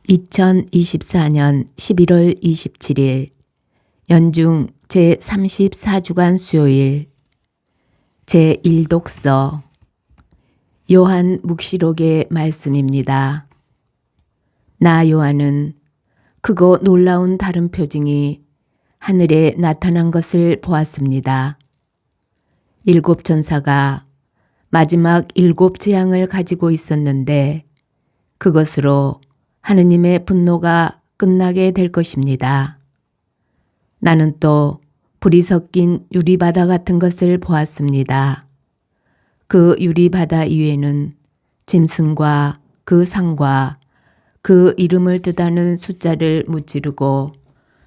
2024년 11월 27일 연중 제34주간 수요일 제1독서 요한 묵시록의 말씀입니다. 나 요한은 크고 놀라운 다른 표징이 하늘에 나타난 것을 보았습니다. 7 천사가 마지막 7 재앙을 가지고 있었는데 그것으로 하느님의 분노가 끝나게 될 것입니다. 나는 또 불이 섞인 유리바다 같은 것을 보았습니다. 그 유리바다 위에는 짐승과 그 상과 그 이름을 뜻하는 숫자를 무찌르고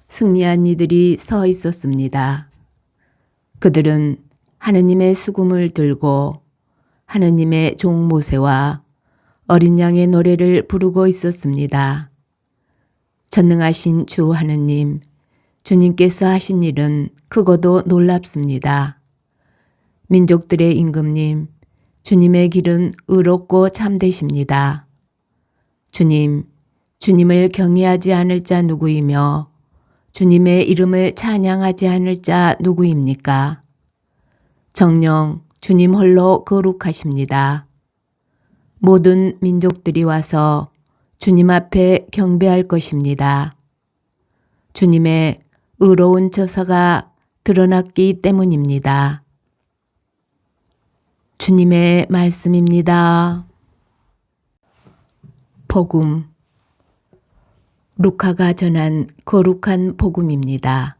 승리한 이들이 서 있었습니다. 그들은 하느님의 수금을 들고 하느님의 종 모세와 어린 양의 노래를 부르고 있었습니다. 전능하신 주 하느님, 주님께서 하신 일은 크고도 놀랍습니다. 민족들의 임금님, 주님의 길은 의롭고 참되십니다. 주님, 주님을 경외하지 않을 자 누구이며 주님의 이름을 찬양하지 않을 자 누구입니까? 정녕 주님 홀로 거룩하십니다. 모든 민족들이 와서 주님 앞에 경배할 것입니다. 주님의 의로운 처사가 드러났기 때문입니다. 주님의 말씀입니다. 복음. 루카가 전한 거룩한 복음입니다.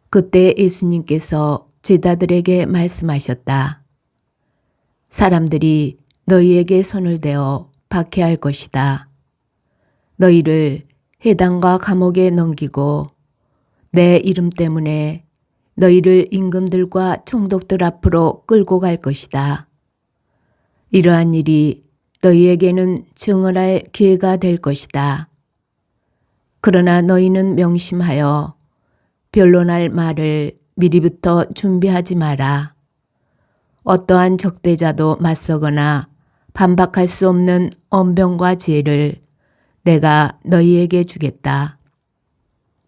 그때 예수님께서 제자들에게 말씀하셨다. 사람들이 너희에게 손을 대어 박해할 것이다. 너희를 회당과 감옥에 넘기고 내 이름 때문에 너희를 임금들과 총독들 앞으로 끌고 갈 것이다. 이러한 일이 너희에게는 증언할 기회가 될 것이다. 그러나 너희는 명심하여 변론할 말을 미리부터 준비하지 마라. 어떠한 적대자도 맞서거나 반박할 수 없는 언변과 지혜를 내가 너희에게 주겠다.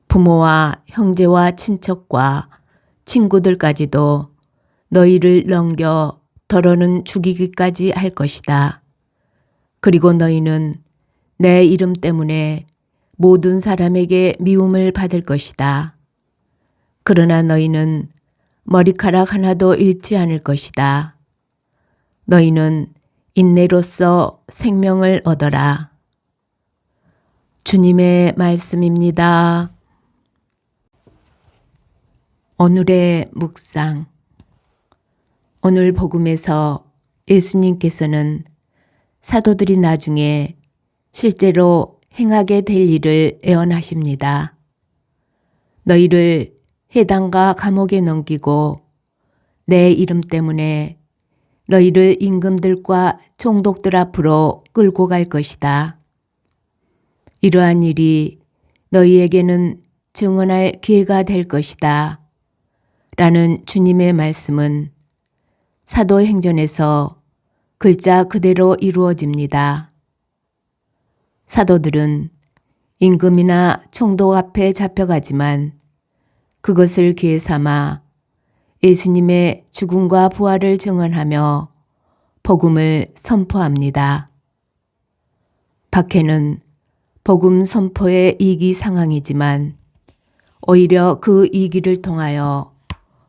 부모와 형제와 친척과 친구들까지도 너희를 넘겨 더러는 죽이기까지 할 것이다. 그리고 너희는 내 이름 때문에 모든 사람에게 미움을 받을 것이다. 그러나 너희는 머리카락 하나도 잃지 않을 것이다. 너희는 인내로써 생명을 얻어라. 주님의 말씀입니다. 오늘의 묵상. 오늘 복음에서 예수님께서는 사도들이 나중에 실제로 행하게 될 일을 예언하십니다. 너희를 회당과 감옥에 넘기고 내 이름 때문에 너희를 임금들과 총독들 앞으로 끌고 갈 것이다. 이러한 일이 너희에게는 증언할 기회가 될 것이다. 라는 주님의 말씀은 사도행전에서 글자 그대로 이루어집니다. 사도들은 임금이나 총독 앞에 잡혀가지만 그것을 기회 삼아 예수님의 죽음과 부활을 증언하며 복음을 선포합니다. 박해는 복음 선포의 이기 상황이지만 오히려 그 이기를 통하여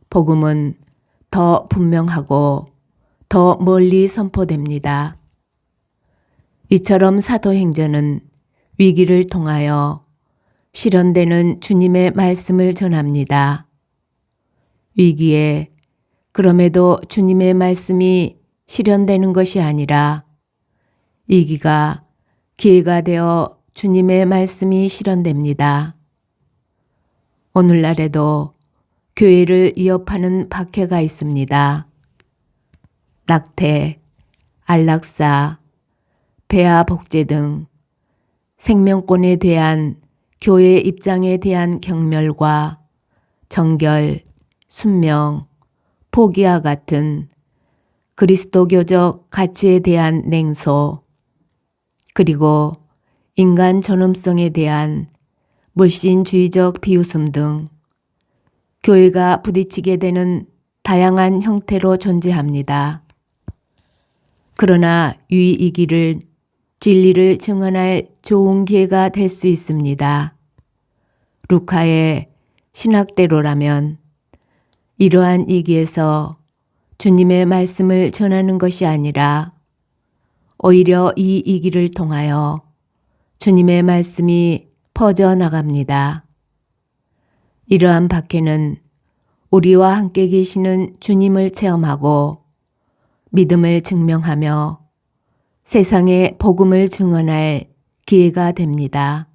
복음은 더 분명하고 더 멀리 선포됩니다. 이처럼 사도행전은 위기를 통하여 실현되는 주님의 말씀을 전합니다. 위기에 그럼에도 주님의 말씀이 실현되는 것이 아니라 위기가 기회가 되어 주님의 말씀이 실현됩니다. 오늘날에도 교회를 위협하는 박해가 있습니다. 낙태, 안락사, 폐하 복제 등 생명권에 대한 교회 입장에 대한 경멸과 정결, 순명, 포기와 같은 그리스도교적 가치에 대한 냉소, 그리고 인간 존엄성에 대한 물신주의적 비웃음 등 교회가 부딪히게 되는 다양한 형태로 존재합니다. 그러나 유의이기를 진리를 증언할 좋은 기회가 될 수 있습니다. 루카의 신학대로라면 이러한 이기에서 주님의 말씀을 전하는 것이 아니라 오히려 이 이기를 통하여 주님의 말씀이 퍼져나갑니다. 이러한 박해는 우리와 함께 계시는 주님을 체험하고 믿음을 증명하며 세상에 복음을 증언할 기회가 됩니다.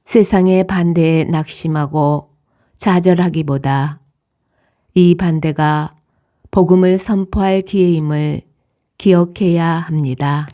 세상의 반대에 낙심하고 좌절하기보다 이 반대가 복음을 선포할 기회임을 기억해야 합니다.